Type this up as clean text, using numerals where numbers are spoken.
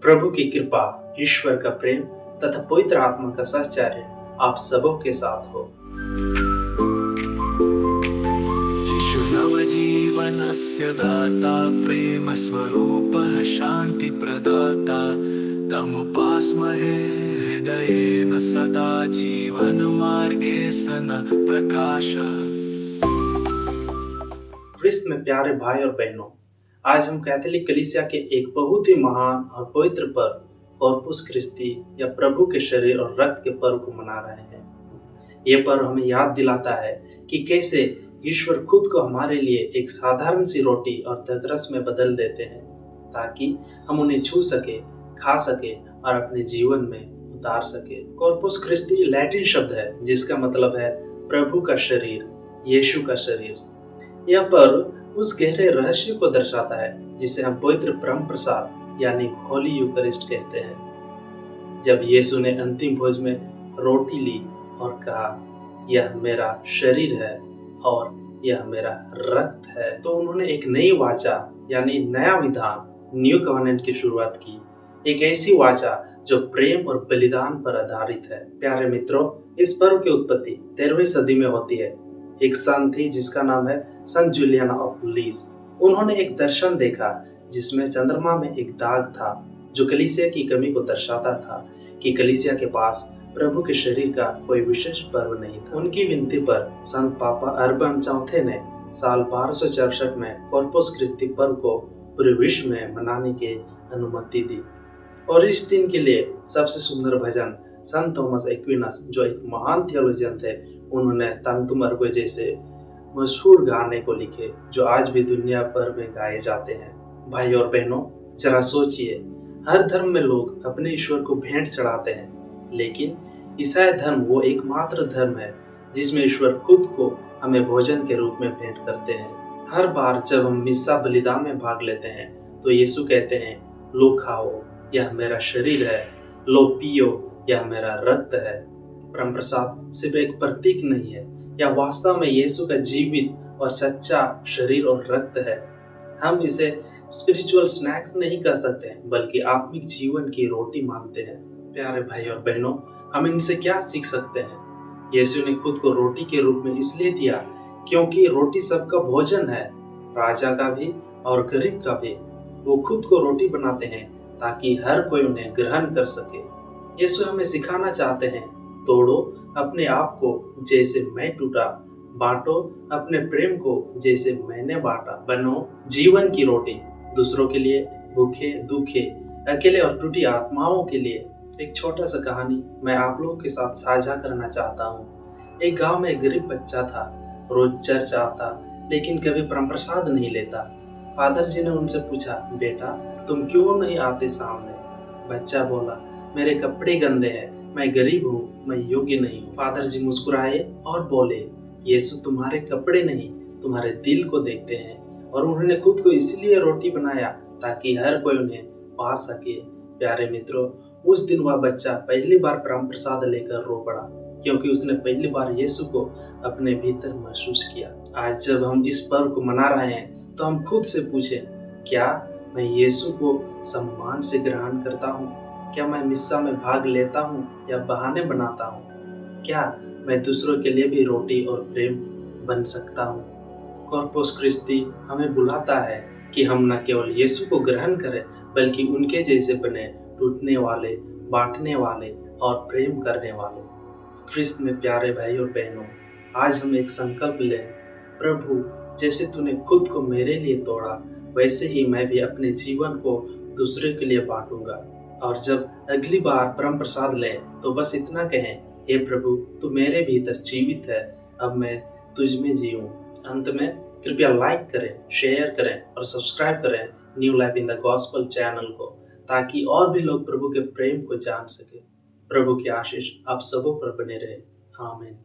प्रभु की कृपा, ईश्वर का प्रेम तथा पवित्र आत्मा का सहचर्य आप सबों के साथ हो। यीशु नवजीवनस्य दाता, प्रेम स्वरूपः शान्ति प्रदाता, तमुपास्महे हृदयेन सदा, जीवन मार्गे सनः प्रकाशः। ख्रिस्त में प्यारे भाई और बहनों, आज हम कैथोलिक कलीसिया के एक बहुत ही महान और पवित्र पर्व कॉर्पस क्रिस्टी या प्रभु के शरीर और रक्त के पर्व को मना रहे हैं। ये पर्व हमें याद दिलाता है कि कैसे ईश्वर खुद को हमारे लिए एक साधारण सी रोटी और दगरस में बदल देते हैं ताकि हम उन्हें छू सके, खा सके और अपने जीवन में उतार सके। कॉर्पस क्रिस्टी लैटिन शब्द है जिसका मतलब है प्रभु का शरीर, यीशु का शरीर। यह पर्व उस गहरे रहस्य को दर्शाता है जिसे हम पवित्र परम प्रसाद यानी होली यूकरिस्ट कहते हैं। जब यीशु ने अंतिम भोज में रोटी ली और कहा, यह मेरा शरीर है और यह मेरा रक्त है, तो उन्होंने एक नई वाचा यानी नया विधान, न्यू कवेनेंट की शुरुआत की। एक ऐसी वाचा जो प्रेम और बलिदान पर आधारित है। प्यारे मित्रों, इस पर्व की उत्पत्ति 13वीं सदी में होती है। एक संत थी जिसका नाम है संत जूलियाना ऑफ लीज। उन्होंने एक दर्शन देखा जिसमें चंद्रमा में एक दाग था जो कलीसिया की कमी को दर्शाता था कि कलीसिया के पास प्रभु के शरीर का कोई विशेष पर्व नहीं था। उनकी विनती पर संत पापा अर्बन चौथे ने साल 1264 में कॉर्पस क्रिस्टी पर्व को पूरे विश्व में मनाने की अनुमति दी। और इस दिन के लिए सबसे सुंदर भजन संत थॉमस एक्विनस, जो एक महान थियोलॉजियन थे, उन्होंने तंतुम अर्गो जैसे मशहूर गाने को लिखे जो आज भी दुनिया भर में गाए जाते हैं। भाई और बहनों, जरा सोचिए, हर धर्म में लोग अपने ईश्वर को भेंट चढ़ाते हैं, लेकिन ईसाई धर्म वो एकमात्र धर्म है जिसमें ईश्वर खुद को हमें भोजन के रूप में भेंट करते हैं। हर बार जब हम मिस्सा बलिदान में भाग लेते हैं तो यीशु कहते हैं, लो खाओ, यह मेरा शरीर है, लो पियो, यह मेरा रक्त है। परम प्रसाद सिर्फ एक प्रतीक नहीं है, यह वास्तव में यीशु का जीवित और सच्चा शरीर और रक्त है। हम इसे स्पिरिचुअल स्नैक्स नहीं कह सकते, बल्कि आत्मिक जीवन की रोटी मानते हैं। प्यारे भाई और बहनों, हम इनसे क्या सीख सकते हैं? यीशु ने खुद को रोटी के रूप में इसलिए दिया क्योंकि रोटी सबका भोजन है, राजा का भी और गरीब का भी। वो खुद को रोटी बनाते हैं ताकि हर कोई उन्हें ग्रहण कर सके। यीशु हमें सिखाना चाहते हैं, तोड़ो अपने आप को जैसे मैं टूटा, बांटो अपने प्रेम को जैसे मैंने बांटा, बनो जीवन की रोटी दूसरों के लिए, भूखे, दुखे, अकेले और टूटी आत्माओं के लिए। एक छोटा सा कहानी मैं आप लोगों के साथ साझा करना चाहता हूँ। एक गांव में एक गरीब बच्चा था। रोज चर्च आता लेकिन कभी परम प्रसाद नहीं लेता। फादर जी ने उनसे पूछा, बेटा तुम क्यों नहीं आते सामने? बच्चा बोला, मेरे कपड़े गंदे हैं, मैं गरीब हूँ, मैं योग्य नहीं हूँ। फादर जी मुस्कुराए और बोले, यीशु तुम्हारे कपड़े नहीं, तुम्हारे दिल को देखते हैं। और उन्होंने खुद को इसलिए रोटी बनाया ताकि हर कोई उन्हें पा सके। प्यारे मित्रों, उस दिन वह बच्चा पहली बार परम प्रसाद लेकर रो पड़ा क्योंकि उसने पहली बार यीशु को अपने भीतर महसूस किया। आज जब हम इस पर्व को मना रहे हैं तो हम खुद से पूछें, क्या मैं यीशु को सम्मान से ग्रहण करता हूँ? क्या मैं मिस्सा में भाग लेता हूँ या बहाने बनाता हूँ? क्या मैं दूसरों के लिए भी रोटी और प्रेम बन सकता हूँ? कॉर्पस क्रिस्टी हमें बुलाता है कि हम न केवल यीशु को ग्रहण करें बल्कि उनके जैसे बने, टूटने वाले, बांटने वाले और प्रेम करने वाले। ख्रिस्त में प्यारे भाई और बहनों, आज हम एक संकल्प लें, प्रभु जैसे तूने खुद को मेरे लिए तोड़ा वैसे ही मैं भी अपने जीवन को दूसरे के लिए बांटूंगा। और जब अगली बार परम प्रसाद लें तो बस इतना कहें, हे प्रभु तू मेरे भीतर जीवित है, अब मैं तुझ में जीऊं। अंत में कृपया लाइक करें, शेयर करें और सब्सक्राइब करें new life in the gospel channel को, ताकि और भी लोग प्रभु के प्रेम को जान सके। प्रभु की आशीष आप सबों पर बने रहे। आमीन।